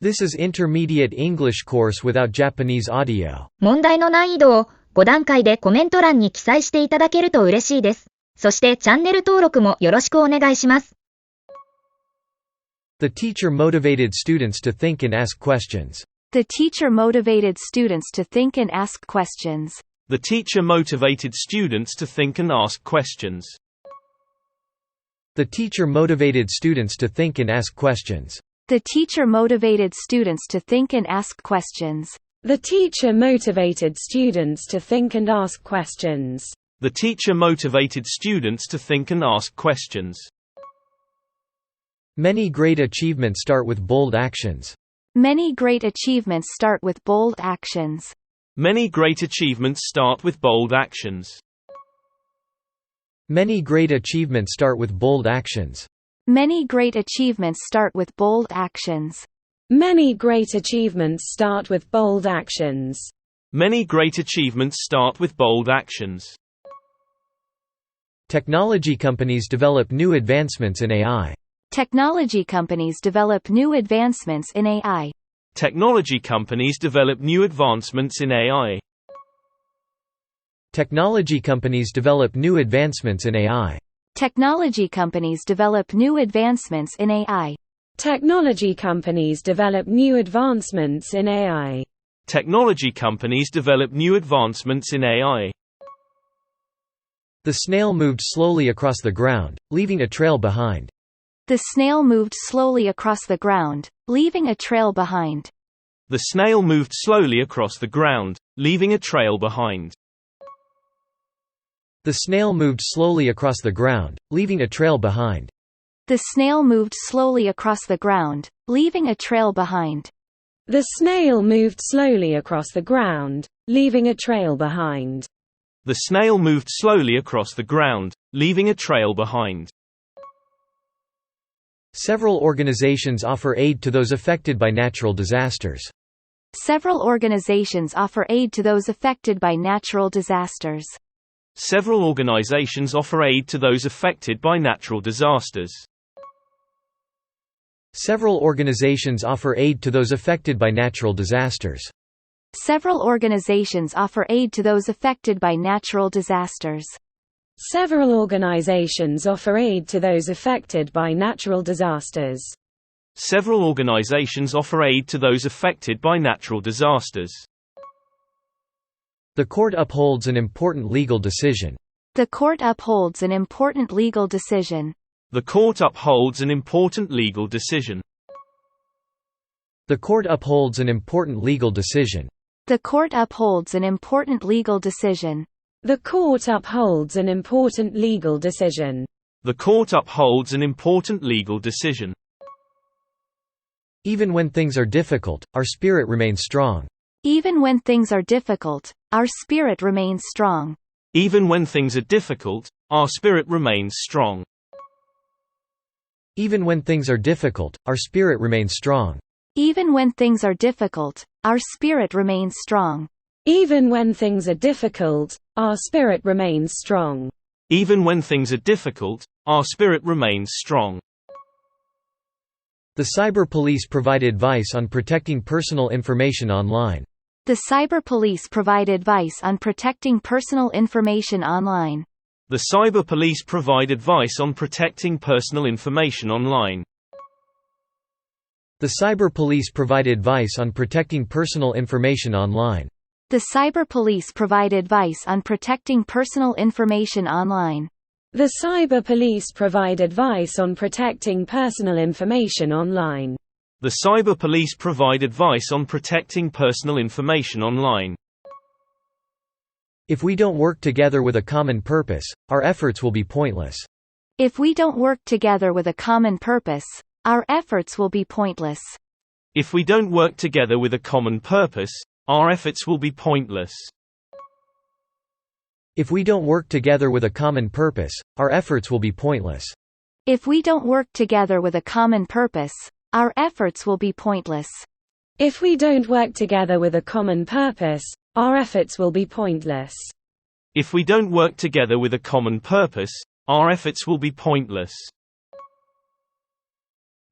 This is intermediate English course without Japanese audio. 問題の難易度を5段階でコメント欄に記載していただけると嬉しいです。そしてチャンネル登録もよろしくお願いします。The teacher motivated students to think and ask questions. The teacher motivated students to think and ask questions. The teacher motivated students to think and ask questions. The teacher motivated students to think and ask questions. The teacher motivated students to think and ask questions. The teacher motivated students to think and ask questions. The teacher motivated students to think and ask questions. Many great achievements start with bold actions. Many great achievements start with bold actions. Many great achievements start with bold actions. Many great achievements start with bold actions. Many great achievements start with bold actions. Many great achievements start with bold actions. Many great achievements start with bold actions. Technology companies develop new advancements in AI. Technology companies develop new advancements in AI. Technology companies develop new advancements in AI. Technology companies develop new advancements in AI. Technology companies develop new advancements in AI. Technology companies develop new advancements in AI. Technology companies develop new advancements in AI. The snail moved slowly across the ground, leaving a trail behind. The snail moved slowly across the ground, leaving a trail behind. The snail moved slowly across the ground, leaving a trail behind. The snail moved slowly across the ground, leaving a trail behind. The snail moved slowly across the ground, leaving a trail behind. The snail moved slowly across the ground, leaving a trail behind. The snail moved slowly across the ground, leaving a trail behind. Several organizations offer aid to those affected by natural disasters. Several organizations offer aid to those affected by natural disasters. Several organizations offer aid to those affected by natural disasters. Several organizations offer aid to those affected by natural disasters. Several organizations offer aid to those affected by natural disasters. Several organizations offer aid to those affected by natural disasters. Several organizations offer aid to those affected by natural disasters. The court upholds an important legal decision. The court upholds an important legal decision. The court upholds an important legal decision. The court upholds an important legal decision. The court upholds an important legal decision. The court upholds an important legal decision. The court upholds an important legal decision. Even when things are difficult, our spirit remains strong. Even when things are difficult, our spirit remains strong. Even when things are difficult, our spirit remains strong. Even when things are difficult, our spirit remains strong. Even when things are difficult, our spirit remains strong. Even when things are difficult, our spirit remains strong. Even when things are difficult, our spirit remains strong. The cyber police provide advice on protecting personal information online. The cyber police provide advice on protecting personal information online. The cyber police provide advice on protecting personal information online. The cyber police provide advice on protecting personal information online. The cyber police provide advice on protecting personal information online. The cyber police provide advice on protecting personal information online. The cyber police provide advice on protecting personal information online. If we don't work together with a common purpose, our efforts will be pointless. If we don't work together with a common purpose, our efforts will be pointless. If we don't work together with a common purpose, our efforts will be pointless. If we don't work together with a common purpose, our efforts will be pointless. If we don't work together with a common purpose, our efforts will be pointless. If we don't work together with a common purpose, our efforts will be pointless. If we don't work together with a common purpose, our efforts will be pointless.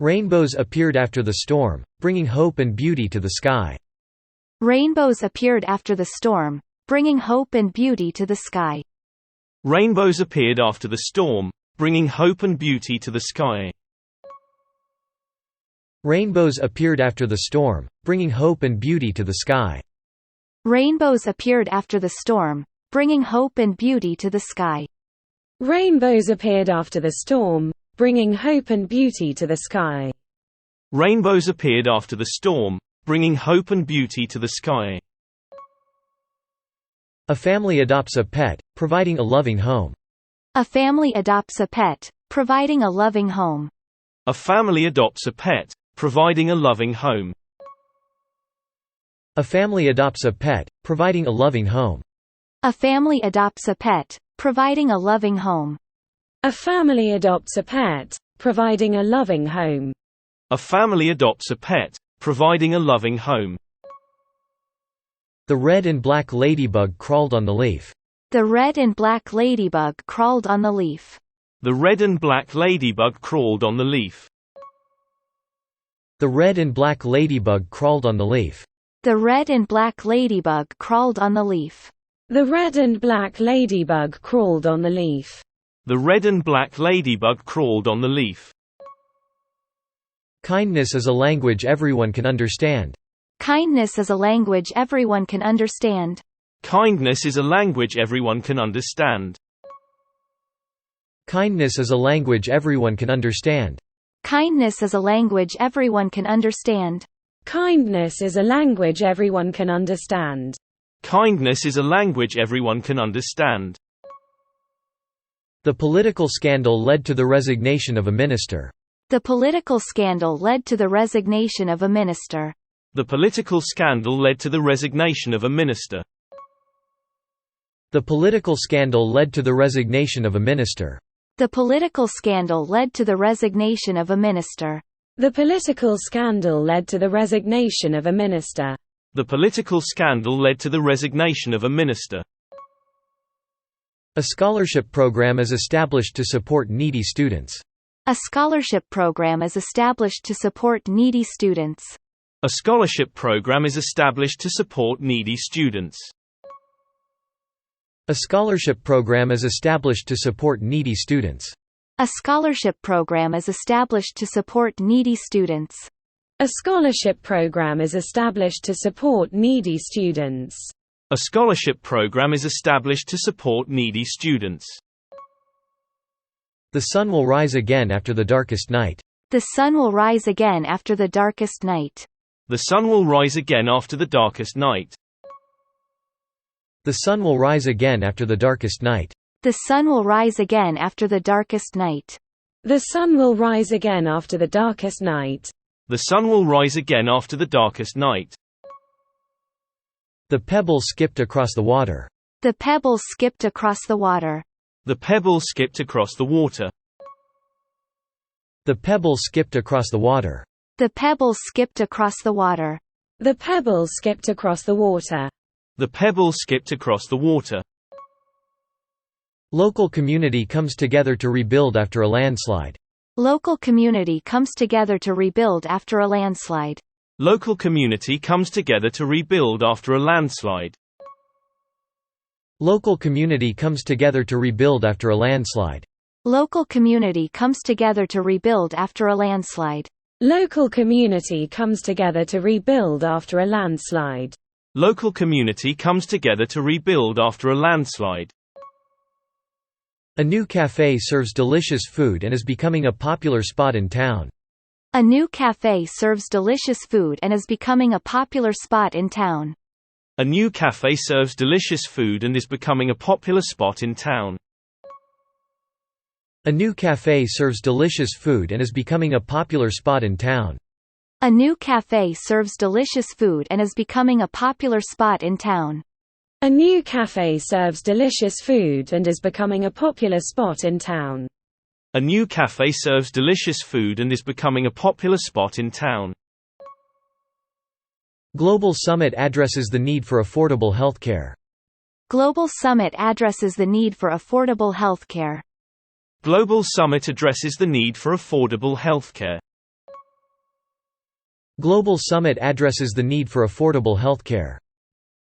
Rainbows appeared after the storm, bringing hope and beauty to the sky. Rainbows appeared after the storm, bringing hope and beauty to the sky. Rainbows appeared after the storm, bringing hope and beauty to the sky. Rainbows appeared after the storm, bringing hope and beauty to the sky. Rainbows appeared after the storm, bringing hope and beauty to the sky. Rainbows appeared after the storm, bringing hope and beauty to the sky. Rainbows appeared after the storm, bringing hope and beauty to the sky. A family adopts a pet, providing a loving home. A family adopts a pet, providing a loving home. A family adopts a pet, providing a loving home. A family adopts a pet, providing a loving home. A family adopts a pet, providing a loving home. A family adopts a pet, providing a loving home. A family adopts a pet, providing a loving home. The red and black ladybug crawled on the leaf. The red and black ladybug crawled on the leaf. The red and black ladybug crawled on the leaf. The red and black ladybug crawled on the leaf. The red and black ladybug crawled on the leaf. The red and black ladybug crawled on the leaf. The red and black ladybug crawled on the leaf. Kindness is a language everyone can understand. Kindness is a language everyone can understand. Kindness is a language everyone can understand. Kindness is a language everyone can understand. Kindness is a language everyone can understand. Kindness is a language everyone can understand. Kindness is a language everyone can understand. The political scandal led to the resignation of a minister. The political scandal led to the resignation of a minister. The political scandal led to the resignation of a minister. The political scandal led to the resignation of a minister. The political scandal led to the resignation of a minister. The political scandal led to the resignation of a minister. The political scandal led to the resignation of a minister. A scholarship program is established to support needy students. A scholarship program is established to support needy students. A scholarship program is established to support needy students. A scholarship program is established to support needy students. A scholarship program is established to support needy students. A scholarship program is established to support needy students. A scholarship program is established to support needy students. The sun will rise again after the darkest night. The sun will rise again after the darkest night. The sun will rise again after the darkest night. The sun will rise again after the darkest night. The sun will rise again after the darkest night. The sun will rise again after the darkest night. The sun will rise again after the darkest night. The pebble skipped across the water. The pebble skipped across the water. The pebble skipped across the water. The pebble skipped across the water. The pebble skipped across the water. The pebble skipped across the water. The pebble skipped across the water. Local community comes together to rebuild after a landslide. Local community comes together to rebuild after a landslide. Local community comes together to rebuild after a landslide. Local community comes together to rebuild after a landslide. Local community comes together to rebuild after a landslide. Local community comes together to rebuild after a landslide. Local community comes together to rebuild after a landslide. A new cafe serves delicious food and is becoming a popular spot in town. A new cafe serves delicious food and is becoming a popular spot in town. A new cafe serves delicious food and is becoming a popular spot in town. A new cafe serves delicious food and is becoming a popular spot in town. A new cafe serves delicious food and is becoming a popular spot in town. A new cafe serves delicious food and is becoming a popular spot in town. A new cafe serves delicious food and is becoming a popular spot in town. Global Summit addresses the need for affordable healthcare. Global Summit addresses the need for affordable healthcare. Global Summit addresses the need for affordable healthcare. Global Summit addresses the need for affordable healthcare.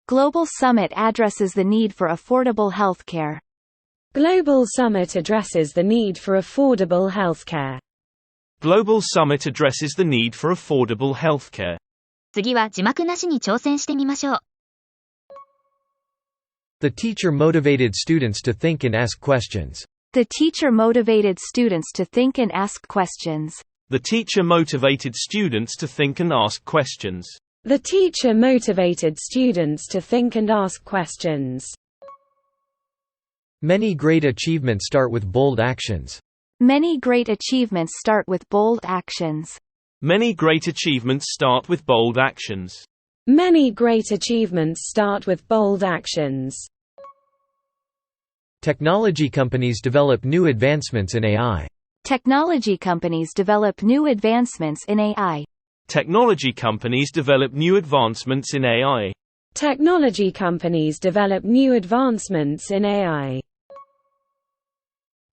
Global Summit addresses the need for affordable healthcare. Global Summit addresses the need for affordable healthcare. Global Summit addresses the need for affordable healthcare. 次は字幕なしに挑戦してみましょう。The teacher motivated students to think and ask questions. The teacher motivated students to think and ask questions. The teacher motivated students to think and ask questions. The teacher motivated students to think and ask questions. Many great achievements start with bold actions. Many great achievements start with bold actions. Many great achievements start with bold actions. Many great achievements start with bold actions. Technology companies develop new advancements in AI. Technology companies develop new advancements in AI. Technology companies develop new advancements in AI. Technology companies develop new advancements in AI.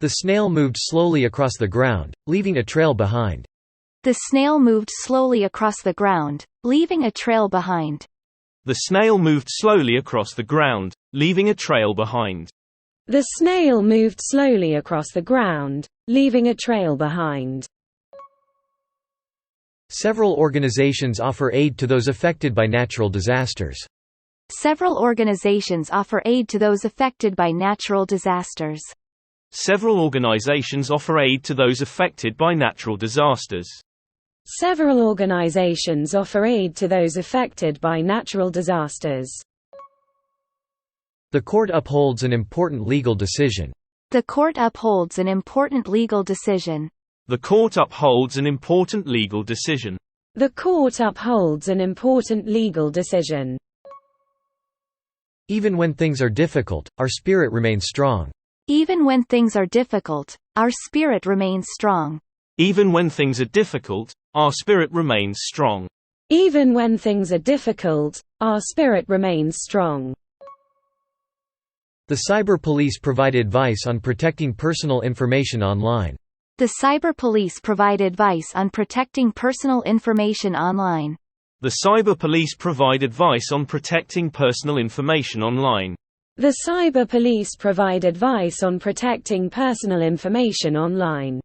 The snail moved slowly across the ground, leaving a trail behind. The snail moved slowly across the ground, leaving a trail behind. The snail moved slowly across the ground, leaving a trail behind. The snail moved slowly across the ground, leaving a trail behind. Several organizations offer aid to those affected by natural disasters. Several organizations offer aid to those affected by natural disasters. Several organizations offer aid to those affected by natural disasters. Several organizations offer aid to those affected by natural disasters. The court upholds an important legal decision. The court upholds an important legal decision. The court upholds an important legal decision. The court upholds an important legal decision. Even when things are difficult, our spirit remains strong. Even when things are difficult, our spirit remains strong. Even when things are difficult, our spirit remains strong. Even when things are difficult, our spirit remains strong. The cyber police provide advice on protecting personal information online. The cyber police provide advice on protecting personal information online. The cyber police provide advice on protecting personal information online. The cyber police provide advice on protecting personal information online.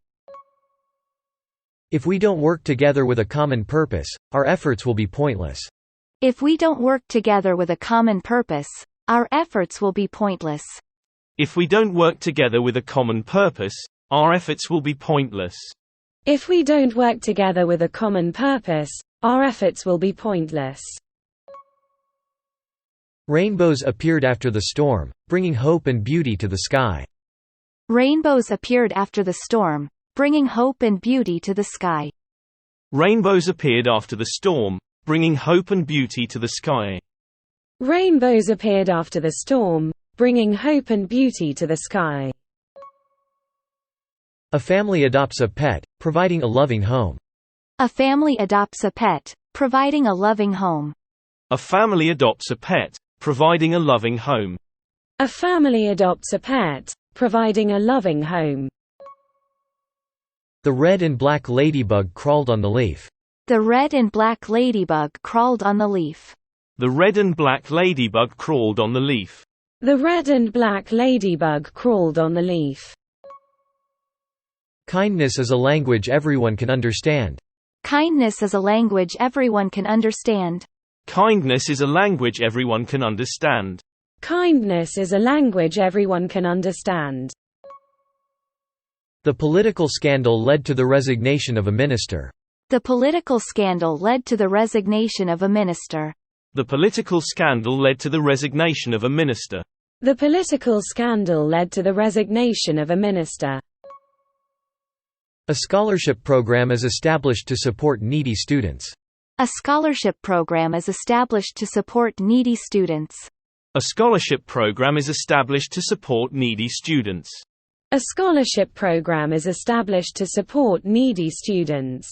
If we don't work together with a common purpose, our efforts will be pointless. If we don't work together with a common purpose, our efforts will be pointless. If we don't work together with a common purpose, our efforts will be pointless. If we don't work together with a common purpose, our efforts will be pointless. Rainbows appeared after the storm, bringing hope and beauty to the sky. Rainbows appeared after the storm, bringing hope and beauty to the sky. Rainbows appeared after the storm, bringing hope and beauty to the sky. Rainbows appeared after the storm, bringing hope and beauty to the sky. A family adopts a pet, providing a loving home. A family adopts a pet, providing a loving home. A family adopts a pet, providing a loving home. A family adopts a pet, providing a loving home. The red and black ladybug crawled on the leaf. The red and black ladybug crawled on the leaf. The red and black ladybug crawled on the leaf. The red and black ladybug crawled on the leaf. Kindness is a language everyone can understand. Kindness is a language everyone can understand. Kindness is a language everyone can understand. Kindness is a language everyone can understand. The political scandal led to the resignation of a minister. The political scandal led to the resignation of a minister. The political scandal led to the resignation of a minister. The political scandal led to the resignation of a minister. A scholarship program is established to support needy students. A scholarship program is established to support needy students. A scholarship program is established to support needy students. A scholarship program is established to support needy students.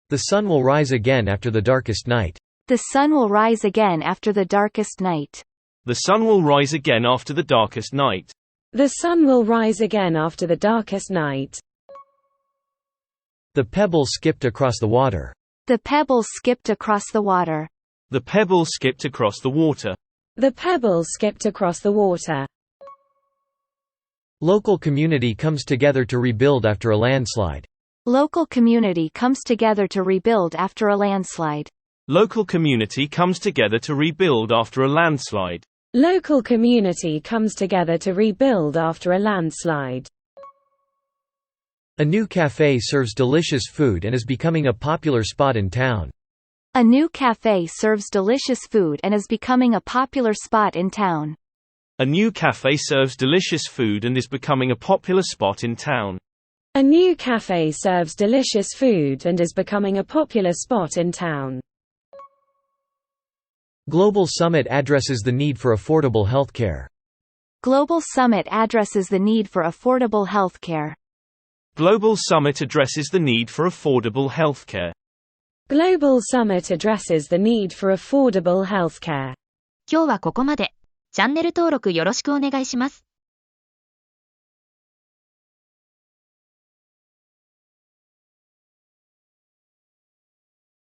The sun will rise again after the darkest night. The sun will rise again after the darkest night. The sun will rise again after the darkest night. The sun will rise again after the darkest night. The pebble skipped across the water. The pebble skipped across the water. The pebble skipped across the water. The pebble skipped across the water. Local community comes together to rebuild after a landslide. Local community comes together to rebuild after a landslide. Local community comes together to rebuild after a landslide. Local community comes together to rebuild after a landslide. A new cafe serves delicious food and is becoming a popular spot in town. A new cafe serves delicious food and is becoming a popular spot in town. A new cafe serves delicious food and is becoming a popular spot in town. A new cafe serves delicious food and is becoming a popular spot in town. Global Summit addresses the need for affordable healthcare. Global Summit addresses the need for affordable healthcare. Global Summit addresses the need for affordable healthcare. Global Summit addresses the need for affordable healthcare. 今日はここまで。チャンネル登録よろしくお願いします。